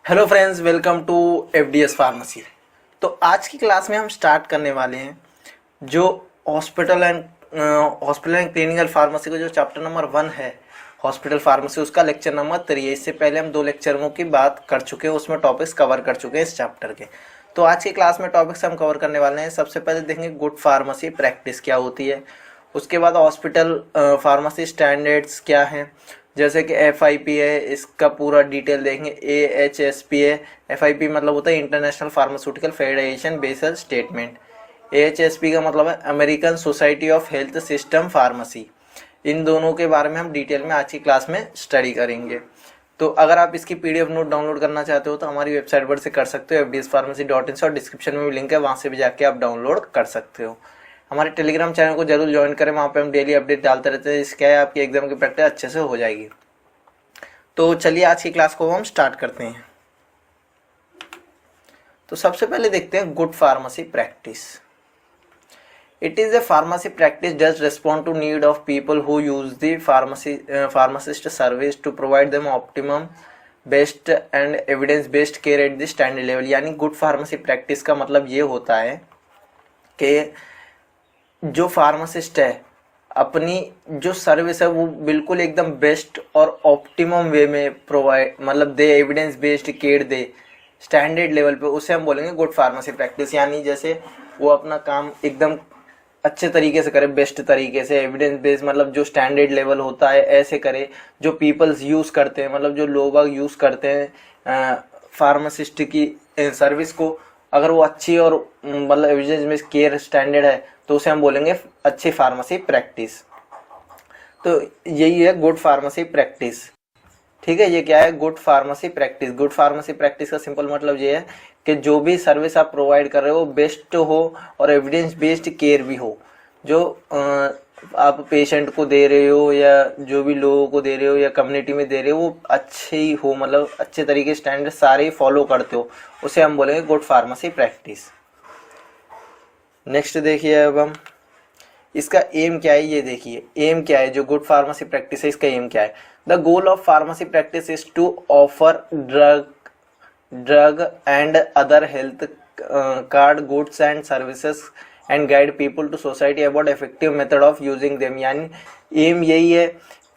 Hello friends, welcome to FDS pharmacy. तो आज की क्लास में हम स्टार्ट करने वाले हैं जो हॉस्पिटल एंड क्लिनिकल फार्मेसी का जो चैप्टर नंबर 1 है हॉस्पिटल फार्मेसी, उसका लेक्चर नंबर 3 है। इससे पहले हम 2 लेक्चरों की बात कर चुके हैं, उसमें टॉपिक्स कवर कर चुके हैं इस चैप्टर के। तो आज की क्लास में टॉपिक्स हम कवर करने वाले हैं। सबसे पहले देखेंगे गुड फार्मेसी प्रैक्टिस क्या होती है, उसके बाद हॉस्पिटल फार्मेसी स्टैंडर्ड्स क्या हैं, जैसे कि FIP है, इसका पूरा डिटेल देखेंगे। AHSP है, FIP मतलब होता है international pharmaceutical federation based statement. AHSP का मतलब है American society of health system pharmacy. इन दोनों के बारे में हम डिटेल में आज की क्लास में स्टडी करेंगे। तो अगर आप इसकी PDF नोट डाउनलोड करना चाहते हो तो हमारी वेबसाइट पर से कर सकते हो, fdspharmacy.in से, और डिस्क्रिप्शन में भी लिंक है, वहाँ से भी जाके आप डाउनलोड कर सकते हो। हमारे टेलीग्राम चैनल को जरूर ज्वाइन करें, वहाँ पे हम डेली अपडेट डालते रहते हैं, इसके है आपकी एग्जाम की प्रैक्टिस अच्छे से हो जाएगी। तो चलिए आज की क्लास को हम स्टार्ट करते हैं। तो सबसे पहले देखते हैं good pharmacy practice. It is a pharmacy practice does respond to need of people who use the pharmacist service to provide them optimum best and evidence based care at the standard level. यानी good pharmacy practice का मतलब ये होता है कि जो pharmacist है अपनी जो सर्विस है वो बिल्कुल एकदम बेस्ट और ऑप्टिमम वे में प्रोवाइड, मतलब दे, एविडेंस बेस्ड केयर दे स्टैंडर्ड लेवल पे, उसे हम बोलेंगे गुड फार्मेसी प्रैक्टिस। यानी जैसे वो अपना काम एकदम अच्छे तरीके से करे, बेस्ट तरीके से, एविडेंस बेस्ड मतलब जो स्टैंडर्ड लेवल होता है ऐसे करे, जो पीपल्स यूज़ करते हैं, मतलब जो लोग यूज़ करते हैं फार्मासिस्ट की सर्विस को, अगर वो अच्छी और मतलब एविडेंस बेस्ड केयर स्टैंडर्ड है तो उसे हम बोलेंगे अच्छी फार्मेसी प्रैक्टिस। तो यही है गुड फार्मेसी प्रैक्टिस। ठीक है, ये क्या है? Good pharmacy practice. Good pharmacy practice का सिंपल मतलब ये है कि जो भी सर्विस आप प्रोवाइड कर रहे हो बेस्ट हो और एविडेंस बेस्ड केयर भी हो। जो आप पेशेंट को दे रहे हो या जो भी लोगों को दे रहे हो या कम्युनिटी में दे रहे हो वो अच्छे ही हो, मतलब अच्छे तरीके स्टैंडर्ड सारे ही फॉलो करते हो, उसे हम बोलेंगे गुड फार्मेसी प्रैक्टिस। नेक्स्ट देखिए, अब हम इसका एम क्या है ये देखिए। एम क्या है? जो गुड फार्मेसी प्रैक्टिस है इसका एम क्या है? The goal of pharmacy practice is to offer drug and other health care goods and services and guide people to society about effective method of using them. यानी aim यही है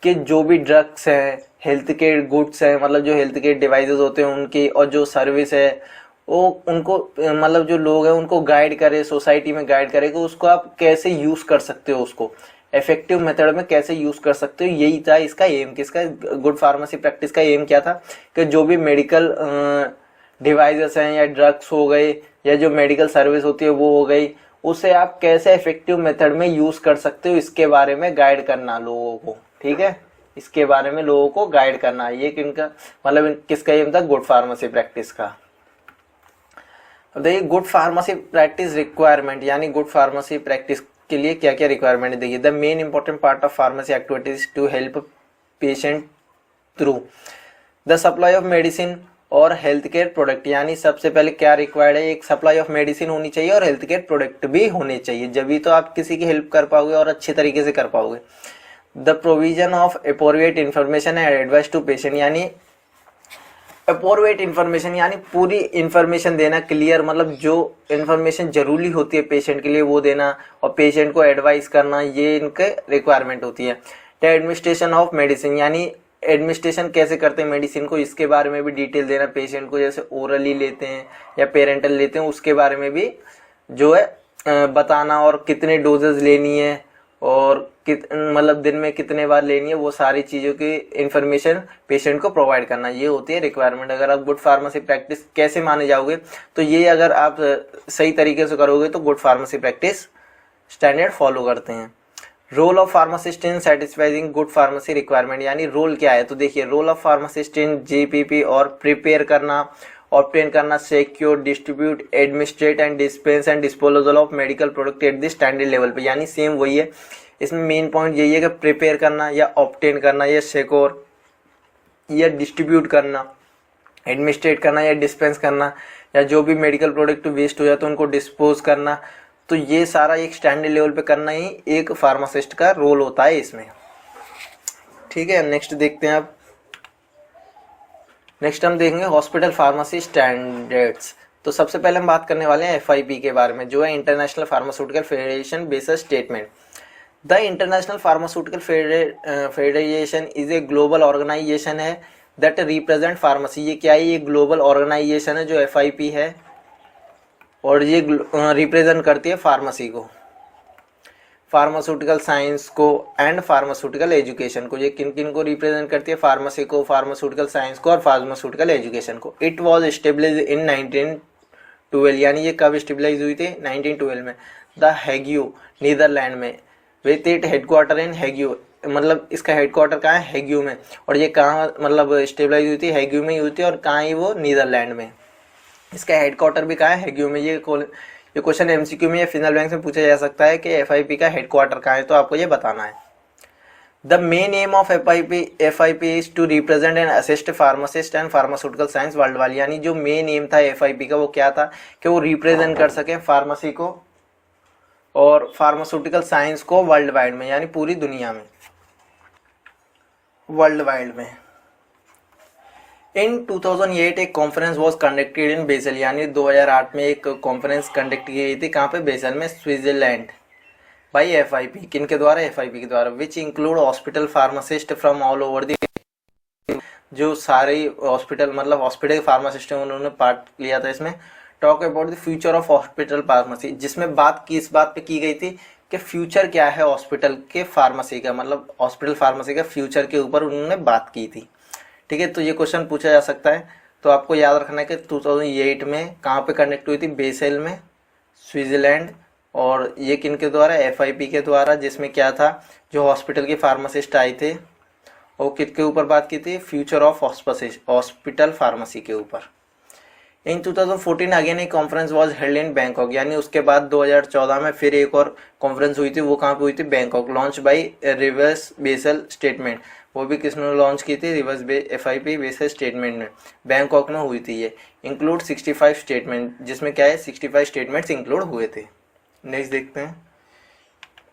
कि जो भी ड्रग्स हैं, हेल्थ केयर गुड्स हैं, मतलब जो हेल्थ केयर डिवाइसेस होते हैं उनकी, और जो सर्विस है वो उनको, मतलब जो लोग हैं उनको गाइड करे, सोसाइटी में गाइड करे कि उसको आप कैसे यूज़ कर सकते हो, उसको इफेक्टिव मेथड में कैसे यूज़ कर सकते हो। यही था इसका एम। किसका? गुड फार्मेसी प्रैक्टिस का एम क्या था कि जो भी मेडिकल डिवाइसेस हैं या ड्रग्स हो गए या जो मेडिकल सर्विस होती है वो हो गई, उसे आप कैसे इफेक्टिव मेथड में यूज़ कर सकते हो इसके बारे में गाइड करना लोगों को। ठीक है, इसके बारे में लोगों को गाइड करना, ये किनका मतलब किसका एम था? गुड फार्मेसी प्रैक्टिस का। अब देखिए गुड फार्मेसी प्रैक्टिस रिक्वायरमेंट, यानी गुड फार्मेसी प्रैक्टिस के लिए क्या क्या रिक्वायरमेंट है। देखिए, the main important part of pharmacy activities to help patient through the supply of medicine और हेल्थ केयर प्रोडक्ट। यानी सबसे पहले क्या रिक्वायर्ड है? एक सप्लाई ऑफ मेडिसिन होनी चाहिए और हेल्थ केयर प्रोडक्ट भी होने चाहिए, जब भी तो आप किसी की हेल्प कर पाओगे और अच्छे तरीके से कर पाओगे। The provision of appropriate information and advice to patient, यानी एप्रोप्रिएट इन्फॉर्मेशन यानी पूरी इन्फॉर्मेशन देना, क्लियर, मतलब जो इन्फॉर्मेशन जरूरी होती है पेशेंट के लिए वो देना, और पेशेंट को एडवाइस करना, ये इनके रिक्वायरमेंट होती है। द एडमिनिस्ट्रेशन ऑफ मेडिसिन, यानी एडमिनिस्ट्रेशन कैसे करते हैं मेडिसिन को, इसके बारे में भी डिटेल देना पेशेंट को, जैसे ओरली लेते हैं या पेरेंटल लेते हैं उसके बारे में भी जो है बताना, और कितने डोजेज लेनी है और मतलब दिन में कितने बार लेनी है, वो सारी चीज़ों की इन्फॉर्मेशन पेशेंट को प्रोवाइड करना, ये होती है रिक्वायरमेंट। अगर आप गुड फार्मेसी प्रैक्टिस कैसे माने जाओगे, तो ये अगर आप सही तरीके से करोगे तो good pharmacy practice standard follow करते हैं। Role of pharmacist in satisfying good pharmacy requirement, यानी रोल क्या है? तो देखिए, role of pharmacist in GPP और प्रिपेयर करना, ऑब्टेन करना, secure, distribute, administrate and dispense and disposal of medical product at the standard level पे। यानी सेम वही है, इसमें मेन पॉइंट यही है कि प्रिपेयर करना या ऑब्टेन करना या सिक्योर या डिस्ट्रीब्यूट करना, एडमिनिस्ट्रेट करना या डिस्पेंस करना, या जो भी मेडिकल प्रोडक्ट वेस्ट हो जाए तो उनको डिस्पोज करना, तो ये सारा एक स्टैंडर्ड लेवल पे करना ही एक फार्मासिस्ट का रोल होता है इसमें। ठीक है, नेक्स्ट देखते हैं आप। नेक्स्ट हम देखेंगे हॉस्पिटल फार्मेसी स्टैंडर्ड्स। तो सबसे पहले हम बात करने वाले हैं FIP के बारे में, जो है international pharmaceutical federation basis statement. The international pharmaceutical federation is a global organisation है दैट रिप्रेजेंट फार्मेसी। ये क्या है? ये ग्लोबल ऑर्गेनाइजेशन है जो FIP है और ये रिप्रेजेंट करती है फार्मेसी को, फार्मास्यूटिकल साइंस को एंड फार्मास्यूटिकल एजुकेशन को। ये किन किन को रिप्रेजेंट करती है? फार्मेसी को, फार्मास्यूटिकल साइंस को और फार्मास्यूटिकल एजुकेशन को। इट वॉज स्टेब्लिश इन 1912, यानी ये कब स्टेबलाइज हुई थी? 1912 में। द हैग्यू, नीदरलैंड में। विथ इट हेडक्वार्टर इन हैग्यू, मतलब इसका हेडक्वार्टर कहाँ है? हैग्यू में। और ये कहाँ मतलब स्टेबलाइज हुई थी? हैग्यू में ही हुई थी। और कहाँ है वो? नीदरलैंड में। इसका हेडक्वार्टर भी कहाँ है? हैग्यू में। ये क्वेश्चन MCQ में या फिनल बैंक में पूछा जा सकता है कि FIP का हेडक्वार्टर कहाँ है, तो आपको ये बताना है। The main aim of FIP is to represent and assist pharmacist and pharmaceutical science world wide जो मेन एम था FIP का वो क्या था? कि वो रिप्रेजेंट कर सके फार्मेसी को और फार्मास्यूटिकल साइंस को वर्ल्ड वाइड में, यानी पूरी दुनिया में, वर्ल्ड वाइड में। इन 2008 एक conference was conducted in Basel, यानी 2008 में एक कॉन्फ्रेंस कंडक्ट की गई थी। कहाँ पे? बेसल में, स्विट्जरलैंड। बाई FIP, किन के द्वारा? FIP के द्वारा। Which include hospital pharmacist from all over the, जो सारे हॉस्पिटल मतलब हॉस्पिटल फार्मासिस्ट हैं उन्होंने पार्ट लिया था इसमें। Talk about the future of hospital pharmacy, जिसमें बात की इस बात पे की गई थी कि फ्यूचर क्या है हॉस्पिटल के फार्मेसी का, मतलब हॉस्पिटल फार्मेसी का फ्यूचर के ऊपर उन्होंने बात की थी। ठीक है, तो ये क्वेश्चन पूछा जा सकता है। तो आपको याद रखना है कि 2008 में कहाँ पे कंडक्ट हुई थी? बेसेल में, स्विट्जरलैंड। और ये किन के द्वारा? FIP के द्वारा। जिसमें क्या था? जो हॉस्पिटल के फार्मासिस्ट आए थे और किसके ऊपर बात की थी? फ्यूचर ऑफ हॉस्पिटल फार्मेसी के ऊपर। इन 2014 अगेन एक conference was held in Bangkok, यानी उसके बाद 2014 में फिर एक और कॉन्फ्रेंस हुई थी। वो कहाँ पे हुई थी? Bangkok. Launch by revised Basel statement, वो भी किसने लॉन्च की थी? रिवर्स FIP बेसल स्टेटमेंट में, बैंकॉक में हुई थी ये। इंक्लूड 65 स्टेटमेंट, जिसमें क्या है? 65 स्टेटमेंट्स इंक्लूड हुए थे। नेक्स्ट देखते हैं।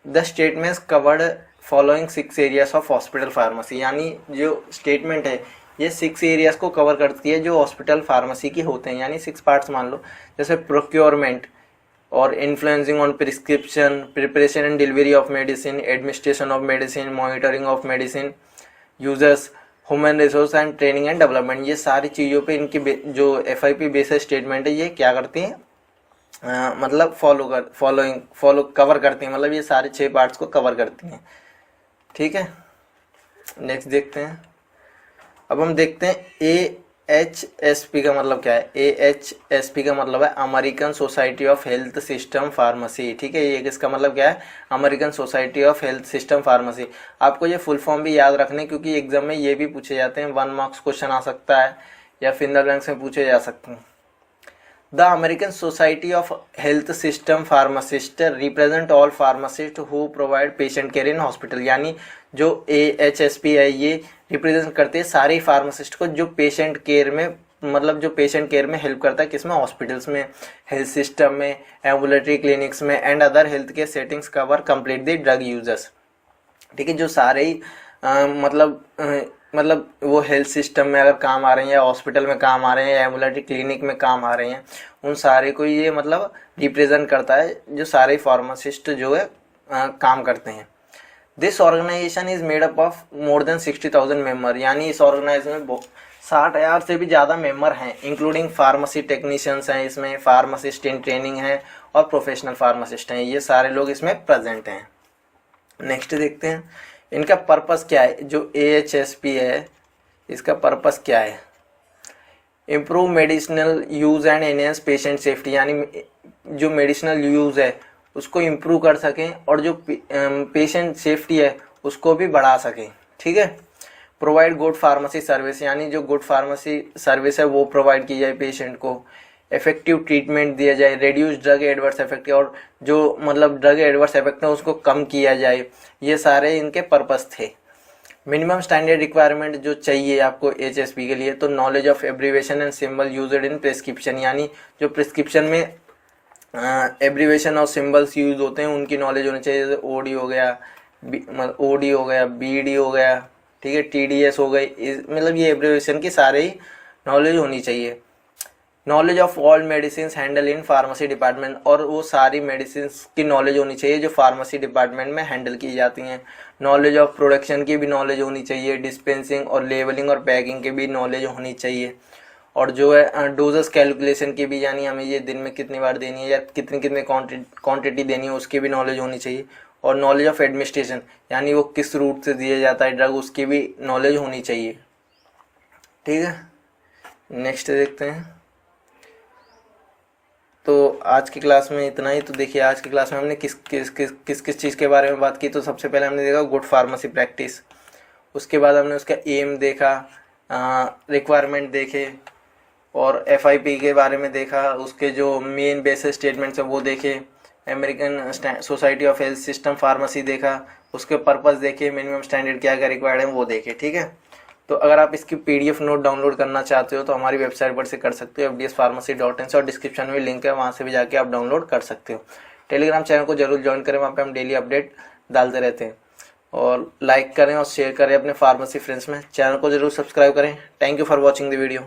The statements covered following 6 areas of hospital pharmacy, यानी जो स्टेटमेंट है ये 6 एरियाज को कवर करती है जो हॉस्पिटल फार्मेसी की होते हैं, यानी 6 पार्ट्स मान लो। जैसे प्रोक्योरमेंट और influencing on prescription, preparation and delivery of medicine, administration of medicine, monitoring of medicine users, human resource and training and development. ये सारी चीज़ों पे इनकी जो FIP बेसिस स्टेटमेंट है ये क्या करती हैं? मतलब फॉलो कवर करती हैं, मतलब ये सारे 6 पार्ट्स को कवर करती हैं। ठीक है, नेक्स्ट देखते हैं। अब हम देखते हैं AHSP का मतलब क्या है। AHSP का मतलब है American society of health system pharmacy. ठीक है, ये किसका मतलब क्या है? American society of health system pharmacy. आपको ये फुल फॉर्म भी याद रखने, क्योंकि एग्जाम में ये भी पूछे जाते हैं। 1 मार्क्स क्वेश्चन आ सकता है या फिंगर रैंक्स में पूछे जा सकते हैं। The American society of health system pharmacist represent all pharmacist who provide patient care in hospital, यानी जो AHSP है ये रिप्रेजेंट करते हैं सारे फार्मासिस्ट को जो पेशेंट केयर में, मतलब जो पेशेंट केयर में हेल्प करता है। किसमें? हॉस्पिटल्स में, हेल्थ सिस्टम में, एम्बुलेटरी क्लिनिक्स में and other health care settings cover complete the drug users. ठीक है, जो सारे ही मतलब वो हेल्थ सिस्टम में अगर काम आ रहे हैं या हॉस्पिटल में काम आ रहे हैं या एम्बुलेटरी क्लिनिक में काम आ रहे हैं, उन सारे को ये मतलब रिप्रेजेंट करता है जो सारे फार्मासिस्ट जो है काम करते हैं। This organisation is made up of more than 60,000 member, यानी इस ऑर्गेनाइजेशन में 60,000 से भी ज़्यादा मेंबर हैं, इंक्लूडिंग फार्मेसी टेक्नीशियंस हैं, इसमें फार्मासिस्ट इन ट्रेनिंग है और प्रोफेशनल फार्मासिस्ट हैं। ये सारे लोग इसमें प्रेजेंट हैं। नेक्स्ट देखते हैं इनका पर्पस क्या है। जो AHSP है इसका पर्पस क्या है? Improve medicinal use and enhance patient safety, यानी जो मेडिसिनल यूज़ है उसको इम्प्रूव कर सकें और जो पेशेंट सेफ्टी है उसको भी बढ़ा सकें। ठीक है, प्रोवाइड गुड फार्मेसी सर्विस, यानी जो गुड फार्मेसी सर्विस है वो प्रोवाइड की जाए पेशेंट को। इफेक्टिव ट्रीटमेंट दिया जाए, रिड्यूस ड्रग एडवर्स इफेक्ट, और जो मतलब ड्रग एडवर्स इफेक्ट है उसको कम किया जाए। ये सारे इनके पर्पस थे। मिनिमम स्टैंडर्ड रिक्वायरमेंट जो चाहिए आपको HSP के लिए, तो knowledge of abbreviation and symbol used in prescription, यानी जो प्रिस्क्रिप्शन में एब्रीवेशन और सिंबल्स यूज होते हैं उनकी नॉलेज होनी चाहिए। जैसे OD हो गया, BD हो गया, ठीक है, TDS हो गई, मतलब ये एब्रीवेशन की सारे ही नॉलेज होनी चाहिए। Knowledge of all medicine handle in pharmacy department, और वो सारी मेडिसिन की नॉलेज होनी चाहिए जो फार्मेसी डिपार्टमेंट में हैंडल की जाती हैं। नॉलेज ऑफ प्रोडक्शन की भी नॉलेज होनी चाहिए, डिस्पेंसिंग और लेबलिंग और पैकिंग की भी नॉलेज होनी चाहिए, और जो है डोजेस कैलकुलेशन की भी, यानी हमें ये दिन में कितनी बार देनी है या कितनी कितनी क्वांटिटी देनी है उसकी भी नॉलेज होनी चाहिए। और नॉलेज ऑफ एडमिनिस्ट्रेशन, यानी वो किस रूट से दिया जाता है ड्रग, उसकी भी नॉलेज होनी चाहिए। ठीक है, नेक्स्ट देखते हैं। तो आज की क्लास में इतना ही। तो देखिए आज की क्लास में हमने किस किस चीज़ के बारे में बात की। तो सबसे पहले हमने देखा गुड फार्मेसी प्रैक्टिस, उसके बाद हमने उसका एम देखा, रिक्वायरमेंट देखे, और FIP के बारे में देखा, उसके जो मेन बेसिस स्टेटमेंट्स हैं वो देखे, American society of health system pharmacy देखा, उसके पर्पस देखे, मिनिमम स्टैंडर्ड क्या क्या रिक्वायर्ड है वो देखे। ठीक है, तो अगर आप इसकी PDF नोट डाउनलोड करना चाहते हो तो हमारी वेबसाइट पर से कर सकते हो, fdspharmacy.in से, और डिस्क्रिप्शन में लिंक है, वहाँ से भी जाके आप डाउनलोड कर सकते हो। टेलीग्राम चैनल को जरूर ज्वाइन करें, वहाँ पे हम डेली अपडेट डालते रहते हैं। और लाइक करें और शेयर करें अपने फार्मेसी फ्रेंड्स में। चैनल को जरूर सब्सक्राइब करें। Thank you for watching the video.